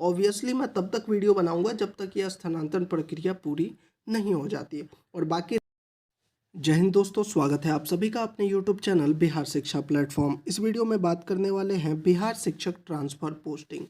Obviously मैं तब तक वीडियो बनाऊंगा जब तक यह स्थानांतरण प्रक्रिया पूरी नहीं हो जाती है। और बाकी जय हिंद दोस्तों, स्वागत है आप सभी का अपने यूट्यूब चैनल बिहार शिक्षा प्लेटफॉर्म। इस वीडियो में बात करने वाले हैं बिहार शिक्षक ट्रांसफ़र पोस्टिंग।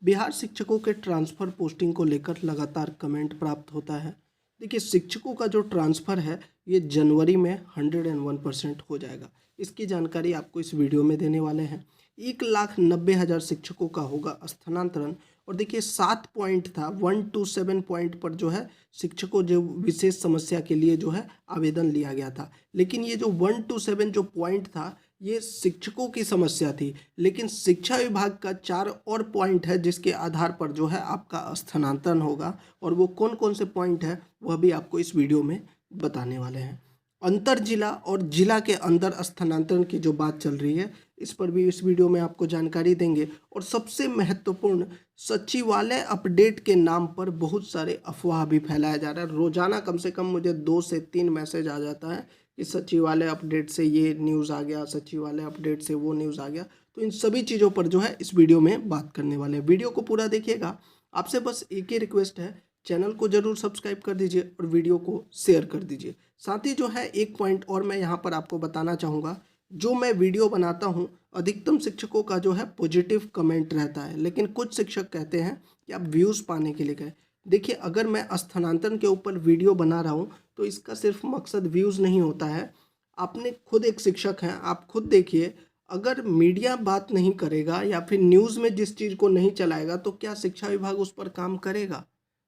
बिहार शिक्षकों के ट्रांसफ़र पोस्टिंग को लेकर लगातार कमेंट प्राप्त होता है। देखिए, शिक्षकों का जो ट्रांसफ़र है ये जनवरी में 101% हो जाएगा। इसकी जानकारी आपको इस वीडियो में देने वाले हैं। 1,90,000 शिक्षकों का होगा स्थानांतरण। और देखिए 7 पॉइंट था, 1 to 7 पॉइंट पर जो है शिक्षकों जो विशेष समस्या के लिए जो है आवेदन लिया गया था। लेकिन ये जो 1 to 7 जो पॉइंट था ये शिक्षकों की समस्या थी, लेकिन शिक्षा विभाग का 4 और पॉइंट है जिसके आधार पर जो है आपका स्थानांतरण होगा। और वो कौन कौन से पॉइंट है वह भी आपको इस वीडियो में बताने वाले हैं। अंतर जिला और जिला के अंदर स्थानांतरण की जो बात चल रही है इस पर भी इस वीडियो में आपको जानकारी देंगे। और सबसे महत्वपूर्ण, सचिवालय अपडेट के नाम पर बहुत सारे अफवाह भी फैलाया जा रहा है। रोजाना कम से कम मुझे 2 से 3 मैसेज आ जाता है कि सचिवालय अपडेट से ये न्यूज़ आ गया, सचिवालय अपडेट से वो न्यूज़ आ गया। तो इन सभी चीज़ों पर जो है इस वीडियो में बात करने वाले हैं। वीडियो को पूरा देखिएगा। आपसे बस एक ही रिक्वेस्ट है, चैनल को जरूर सब्सक्राइब कर दीजिए और वीडियो को शेयर कर दीजिए। साथ ही जो है एक पॉइंट और मैं यहाँ पर आपको बताना चाहूँगा, जो मैं वीडियो बनाता हूँ अधिकतम शिक्षकों का जो है पॉजिटिव कमेंट रहता है, लेकिन कुछ शिक्षक कहते हैं कि आप व्यूज़ पाने के लिए करें। देखिए, अगर मैं स्थानांतरण के ऊपर वीडियो बना रहा हूँ तो इसका सिर्फ मकसद व्यूज़ नहीं होता है। आपने खुद एक शिक्षक हैं, आप खुद देखिए, अगर मीडिया बात नहीं करेगा या फिर न्यूज़ में जिस चीज़ को नहीं चलाएगा तो क्या शिक्षा विभाग उस पर काम करेगा?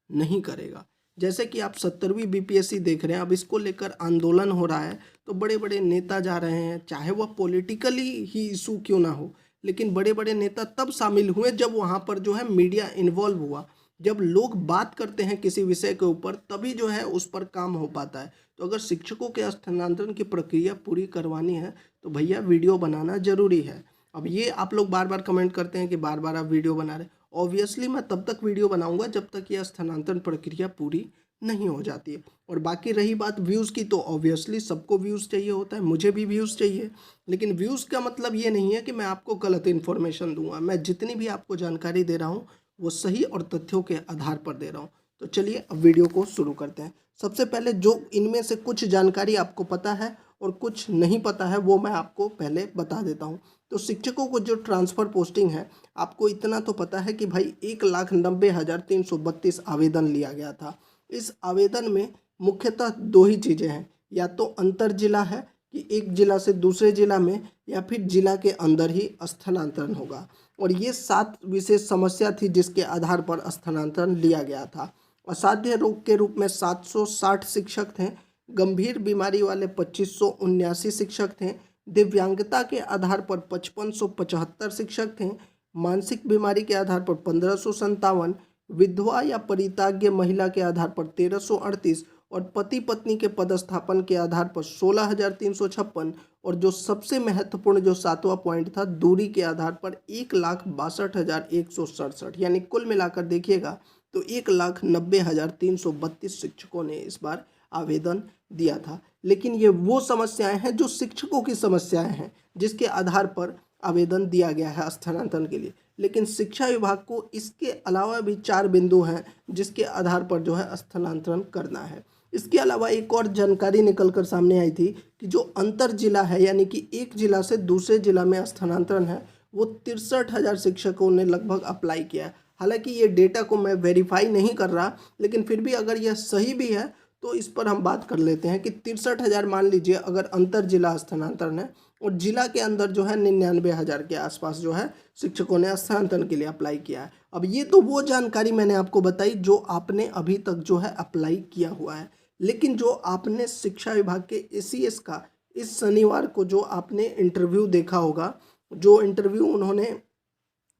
नहीं करेगा। जैसे कि आप 70वीं बीपीएससी देख रहे हैं, अब इसको लेकर आंदोलन हो रहा है तो बड़े बड़े नेता जा रहे हैं, चाहे वह पॉलिटिकली ही इशू क्यों ना हो, लेकिन बड़े बड़े नेता तब शामिल हुए जब वहाँ पर जो है मीडिया इन्वॉल्व हुआ। जब लोग बात करते हैं किसी विषय के ऊपर तभी जो है उस पर काम हो पाता है। तो अगर शिक्षकों के स्थानांतरण की प्रक्रिया पूरी करवानी है तो भैया वीडियो बनाना जरूरी है। अब ये आप लोग बार बार कमेंट करते हैं कि बार बार आप वीडियो बना रहे हैं। ऑब्वियसली मैं तब तक वीडियो बनाऊंगा जब तक यह स्थानांतरण प्रक्रिया पूरी नहीं हो जाती है। और बाकी रही बात व्यूज़ की, तो ऑब्वियसली सबको व्यूज़ चाहिए होता है, मुझे भी व्यूज़ चाहिए। लेकिन व्यूज़ का मतलब ये नहीं है कि मैं आपको गलत इन्फॉर्मेशन दूंगा। मैं जितनी भी आपको जानकारी दे रहा हूँ वो सही और तथ्यों के आधार पर दे रहा हूँ। तो चलिए अब वीडियो को शुरू करते हैं। सबसे पहले जो इनमें से कुछ जानकारी आपको पता है और कुछ नहीं पता है वो मैं आपको पहले बता देता हूँ। तो शिक्षकों को जो ट्रांसफ़र पोस्टिंग है, आपको इतना तो पता है कि भाई 1,90,332 आवेदन लिया गया था। इस आवेदन में मुख्यतः 2 ही चीज़ें हैं, या तो अंतर जिला है कि एक जिला से दूसरे जिला में, या फिर जिला के अंदर ही स्थानांतरण होगा। और ये 7 विशेष समस्या थी जिसके आधार पर स्थानांतरण लिया गया था। असाध्य रोग के रूप में 760 शिक्षक थे, गंभीर बीमारी वाले 2579 शिक्षक थे, दिव्यांगता के आधार पर 5575 शिक्षक थे, मानसिक बीमारी के आधार पर 1557, विधवा या परित्याग्य महिला के आधार पर 1338 और पति पत्नी के पदस्थापन के आधार पर 16,356। और जो सबसे महत्वपूर्ण जो 7वां पॉइंट था, दूरी के आधार पर 1,62,167। यानी कुल मिलाकर देखिएगा तो 1,90,332 शिक्षकों ने इस बार आवेदन दिया था। लेकिन ये वो समस्याएं हैं जो शिक्षकों की समस्याएं हैं जिसके आधार पर आवेदन दिया गया है स्थानांतरण के लिए। लेकिन शिक्षा विभाग को इसके अलावा भी 4 बिंदु हैं जिसके आधार पर जो है स्थानांतरण करना है। इसके अलावा एक और जानकारी निकल कर सामने आई थी कि जो अंतर जिला है, यानी कि एक जिला से दूसरे जिला में स्थानांतरण है, वो 63,000 शिक्षकों ने लगभग अप्लाई किया है। हालांकि ये डेटा को मैं वेरीफाई नहीं कर रहा, लेकिन फिर भी अगर यह सही भी है तो इस पर हम बात कर लेते हैं कि 63,000 मान लीजिए अगर अंतर जिला स्थानांतरण है, और जिला के अंदर जो है 99,000 के आसपास जो है शिक्षकों ने स्थानांतरण के लिए अप्लाई किया है। अब ये तो वो जानकारी मैंने आपको बताई जो आपने अभी तक जो है अप्लाई किया हुआ है। लेकिन जो आपने शिक्षा विभाग के एसीएस का इस शनिवार को जो आपने इंटरव्यू देखा होगा, जो इंटरव्यू उन्होंने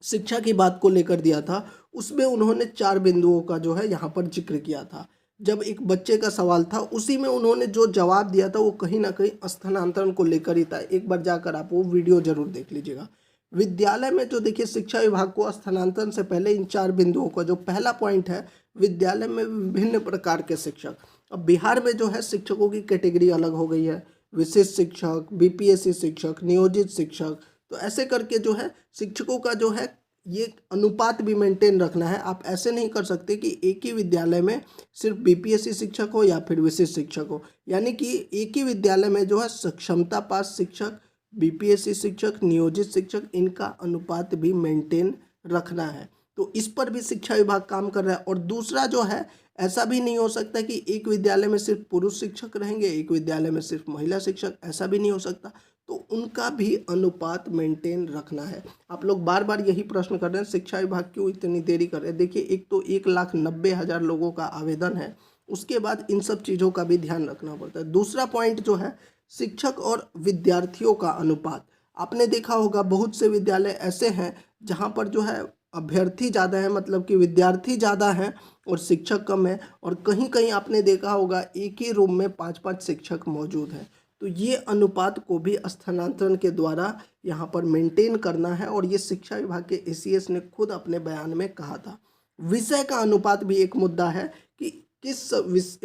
शिक्षा की बात को लेकर दिया था, उसमें उन्होंने 4 बिंदुओं का जो है यहाँ पर जिक्र किया था। जब एक बच्चे का सवाल था उसी में उन्होंने जो जवाब दिया था वो कहीं ना कहीं स्थानांतरण को लेकर ही था। एक बार जाकर आप वो वीडियो जरूर देख लीजिएगा। विद्यालय में जो देखिए शिक्षा विभाग को स्थानांतरण से पहले इन 4 बिंदुओं का जो पहला पॉइंट है, विद्यालय में विभिन्न प्रकार के शिक्षक। अब बिहार में जो है शिक्षकों की कैटेगरी अलग हो गई है, विशेष शिक्षक, बीपीएससी शिक्षक, नियोजित शिक्षक। तो ऐसे करके जो है शिक्षकों का जो है ये अनुपात भी मेंटेन रखना है। आप ऐसे नहीं कर सकते कि एक ही विद्यालय में सिर्फ बीपीएससी शिक्षक हो या फिर विशिष्ट शिक्षक हो, यानी कि एक ही विद्यालय में जो है सक्षमता पास शिक्षक, बीपीएससी शिक्षक, नियोजित शिक्षक, इनका अनुपात भी मेंटेन रखना है। तो इस पर भी शिक्षा विभाग काम कर रहा है। और दूसरा जो है, ऐसा भी नहीं हो सकता कि एक विद्यालय में सिर्फ पुरुष शिक्षक रहेंगे, एक विद्यालय में सिर्फ महिला शिक्षक, ऐसा भी नहीं हो सकता। तो उनका भी अनुपात मेंटेन रखना है। आप लोग बार बार यही प्रश्न कर रहे हैं शिक्षा विभाग क्यों इतनी देरी कर रहे हैं। देखिए, एक तो 1,90,000 लोगों का आवेदन है, उसके बाद इन सब चीज़ों का भी ध्यान रखना पड़ता है। दूसरा पॉइंट जो है, शिक्षक और विद्यार्थियों का अनुपात। आपने देखा होगा बहुत से विद्यालय ऐसे हैं जहाँ पर जो है अभ्यर्थी ज़्यादा है, मतलब कि विद्यार्थी ज़्यादा हैं और शिक्षक कम है। और कहीं कहीं आपने देखा होगा एक ही रूम में 5-5 शिक्षक मौजूद हैं। तो ये अनुपात को भी स्थानांतरण के द्वारा यहाँ पर मेंटेन करना है। और ये शिक्षा विभाग के एसीएस ने खुद अपने बयान में कहा था। विषय का अनुपात भी एक मुद्दा है कि किस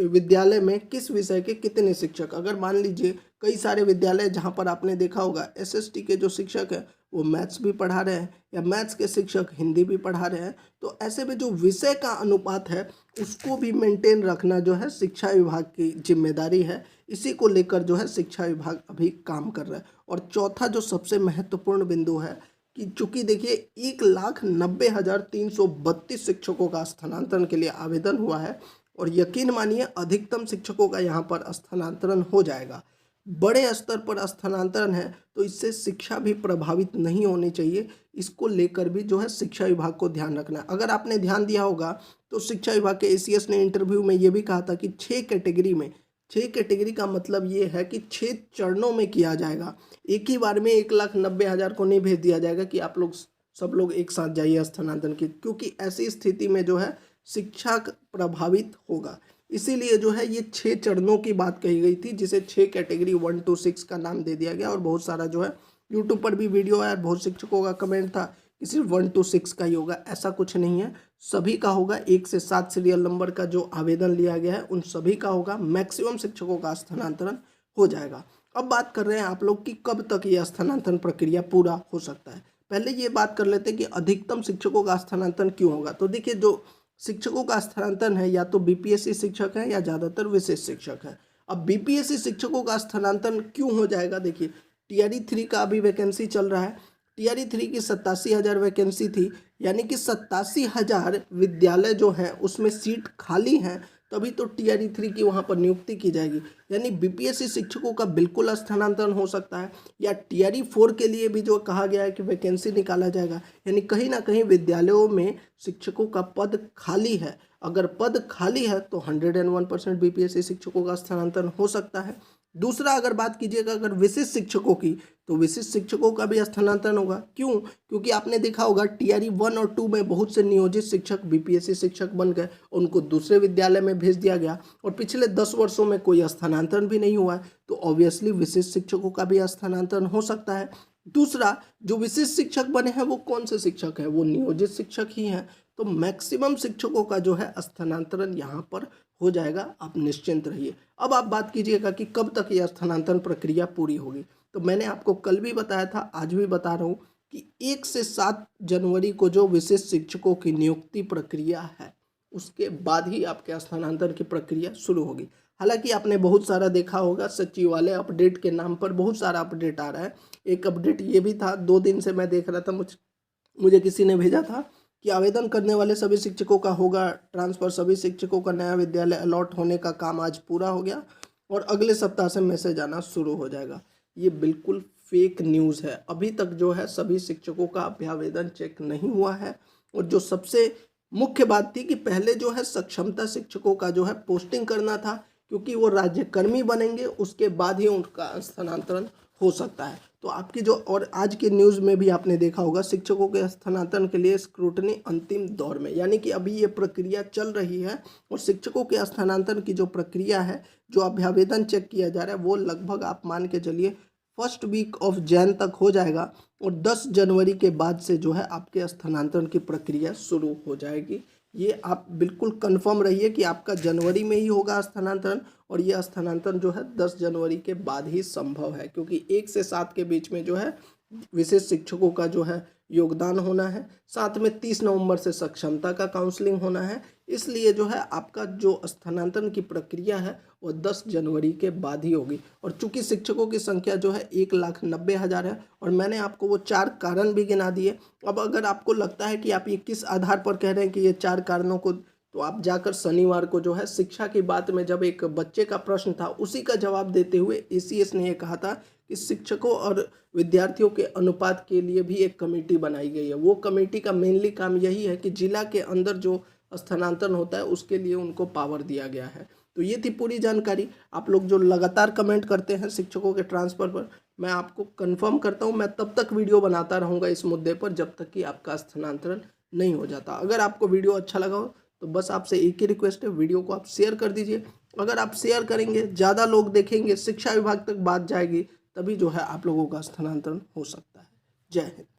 विद्यालय में किस विषय के कितने शिक्षक। अगर मान लीजिए कई सारे विद्यालय जहाँ पर आपने देखा होगा एसएसटी के जो शिक्षक हैं वो मैथ्स भी पढ़ा रहे हैं, या मैथ्स के शिक्षक हिंदी भी पढ़ा रहे हैं, तो ऐसे में जो विषय का अनुपात है उसको भी मेंटेन रखना जो है शिक्षा विभाग की जिम्मेदारी है। इसी को लेकर जो है शिक्षा विभाग अभी काम कर रहा है। और चौथा जो सबसे महत्वपूर्ण बिंदु है कि चूंकि देखिए 1,90,332 शिक्षकों का स्थानांतरण के लिए आवेदन हुआ है, और यकीन मानिए अधिकतम शिक्षकों का यहाँ पर स्थानांतरण हो जाएगा। बड़े स्तर पर स्थानांतरण है तो इससे शिक्षा भी प्रभावित नहीं होनी चाहिए। इसको लेकर भी जो है शिक्षा विभाग को ध्यान रखना है। अगर आपने ध्यान दिया होगा तो शिक्षा विभाग के एसीएस ने इंटरव्यू में ये भी कहा था कि 6 कैटेगरी का मतलब ये है कि 6 चरणों में किया जाएगा। एक ही बार में 1,90,000 को नहीं भेज दिया जाएगा कि आप लोग सब लोग एक साथ जाइए स्थानांतरण की, क्योंकि ऐसी स्थिति में जो है शिक्षा प्रभावित होगा। इसीलिए जो है ये 6 चरणों की बात कही गई थी, जिसे 6 कैटेगरी 1 to 6 का नाम दे दिया गया। और बहुत सारा जो है यूट्यूब पर भी वीडियो आया, बहुत शिक्षकों का कमेंट था कि सिर्फ 1 to 6 का ही होगा। ऐसा कुछ नहीं है, सभी का होगा। 1 से 7 सीरियल नंबर का जो आवेदन लिया गया है उन सभी का होगा। मैक्सिमम शिक्षकों का स्थानांतरण हो जाएगा। अब बात कर रहे हैं आप लोग कि कब तक ये स्थानांतरण प्रक्रिया पूरा हो सकता है। पहले ये बात कर लेते हैं कि अधिकतम शिक्षकों का स्थानांतरण क्यों होगा। तो देखिए, जो शिक्षकों का स्थानांतरण है या तो बीपीएससी शिक्षक है या ज़्यादातर विशेष शिक्षक है। अब बीपीएससी शिक्षकों का स्थानांतरण क्यों हो जाएगा, देखिए टीआरई 3 का अभी वैकेंसी चल रहा है। टीआरई 3 की 87,000 वैकेंसी थी, यानी कि 87,000 विद्यालय जो हैं उसमें सीट खाली हैं, तभी तो टीआरई 3 की वहाँ पर नियुक्ति की जाएगी। यानी बीपीएससी शिक्षकों का बिल्कुल स्थानांतरण हो सकता है, या टीआरई 4 के लिए भी जो कहा गया है कि वैकेंसी निकाला जाएगा। यानी कहीं ना कहीं विद्यालयों में शिक्षकों का पद खाली है। अगर पद खाली है तो 101% बीपीएससी शिक्षकों का स्थानांतरण हो सकता है। दूसरा, अगर बात कीजिएगा अगर विशिष्ट शिक्षकों की, तो विशिष्ट शिक्षकों का भी स्थानांतरण होगा। क्यों? क्योंकि आपने देखा होगा टीआरई 1 और 2 में बहुत से नियोजित शिक्षक बीपीएससी शिक्षक बन गए, उनको दूसरे विद्यालय में भेज दिया गया, और पिछले 10 वर्षों में कोई स्थानांतरण भी नहीं हुआ है। तो ऑब्वियसली विशिष्ट शिक्षकों का भी स्थानांतरण हो सकता है। दूसरा, जो विशिष्ट शिक्षक बने हैं वो कौन से शिक्षक हैं? वो नियोजित शिक्षक ही हैं। तो मैक्सिमम शिक्षकों का जो है स्थानांतरण यहाँ पर हो जाएगा, आप निश्चिंत रहिए। अब आप बात कीजिएगा कि कब तक यह स्थानांतरण प्रक्रिया पूरी होगी। तो मैंने आपको कल भी बताया था, आज भी बता रहा हूँ कि 1 से 7 जनवरी को जो विशिष्ट शिक्षकों की नियुक्ति प्रक्रिया है, उसके बाद ही आपके स्थानांतरण की प्रक्रिया शुरू होगी। हालांकि आपने बहुत सारा देखा होगा, सचिवालय अपडेट के नाम पर बहुत सारा अपडेट आ रहा है। एक अपडेट ये भी था, 2 दिन से मैं देख रहा था, मुझे किसी ने भेजा था कि आवेदन करने वाले सभी शिक्षकों का होगा ट्रांसफ़र। सभी शिक्षकों का नया विद्यालय अलॉट होने का काम आज पूरा हो गया और अगले सप्ताह से मैसेज आना शुरू हो जाएगा। ये बिल्कुल फेक न्यूज़ है। अभी तक जो है सभी शिक्षकों का अभ्यावेदन चेक नहीं हुआ है। और जो सबसे मुख्य बात थी कि पहले जो है सक्षमता शिक्षकों का जो है पोस्टिंग करना था, क्योंकि वो राज्यकर्मी बनेंगे, उसके बाद ही उनका स्थानांतरण हो सकता है। तो आपकी जो, और आज की न्यूज़ में भी आपने देखा होगा शिक्षकों के स्थानांतरण के लिए स्क्रूटनी अंतिम दौर में, यानी कि अभी ये प्रक्रिया चल रही है। और शिक्षकों के स्थानांतरण की जो प्रक्रिया है, जो अभ्यावेदन चेक किया जा रहा है, वो लगभग आप मान के चलिए फर्स्ट वीक ऑफ जैन तक हो जाएगा। और 10 जनवरी के बाद से जो है आपके स्थानांतरण की प्रक्रिया शुरू हो जाएगी। ये आप बिल्कुल कंफर्म रहिए कि आपका जनवरी में ही होगा स्थानांतरण। और ये स्थानांतरण जो है 10 जनवरी के बाद ही संभव है, क्योंकि 1 से 7 के बीच में जो है विशेष शिक्षकों का जो है योगदान होना है। साथ में 30 नवंबर से सक्षमता का काउंसलिंग होना है। इसलिए जो है आपका जो स्थानांतरण की प्रक्रिया है वो 10 जनवरी के बाद ही होगी। और चूंकि शिक्षकों की संख्या जो है 1,90,000 है और मैंने आपको वो 4 कारण भी गिना दिए। अब अगर आपको लगता है कि आप ये किस आधार पर कह रहे हैं कि ये 4 कारणों को, तो आप जाकर शनिवार को जो है शिक्षा की बात में जब एक बच्चे का प्रश्न था उसी का जवाब देते हुए एसीएस ने ये कहा था कि शिक्षकों और विद्यार्थियों के अनुपात के लिए भी एक कमेटी बनाई गई है। वो कमेटी का मेनली काम यही है कि जिला के अंदर जो स्थानांतरण होता है उसके लिए उनको पावर दिया गया है। तो ये थी पूरी जानकारी। आप लोग जो लगातार कमेंट करते हैं शिक्षकों के ट्रांसफ़र पर, मैं आपको कंफर्म करता हूँ मैं तब तक वीडियो बनाता रहूँगा इस मुद्दे पर जब तक कि आपका स्थानांतरण नहीं हो जाता। अगर आपको वीडियो अच्छा लगा हो तो बस आपसे एक ही रिक्वेस्ट है, वीडियो को आप शेयर कर दीजिए। अगर आप शेयर करेंगे, ज़्यादा लोग देखेंगे, शिक्षा विभाग तक बात जाएगी, तभी जो है आप लोगों का स्थानांतरण हो सकता है। जय हिंद।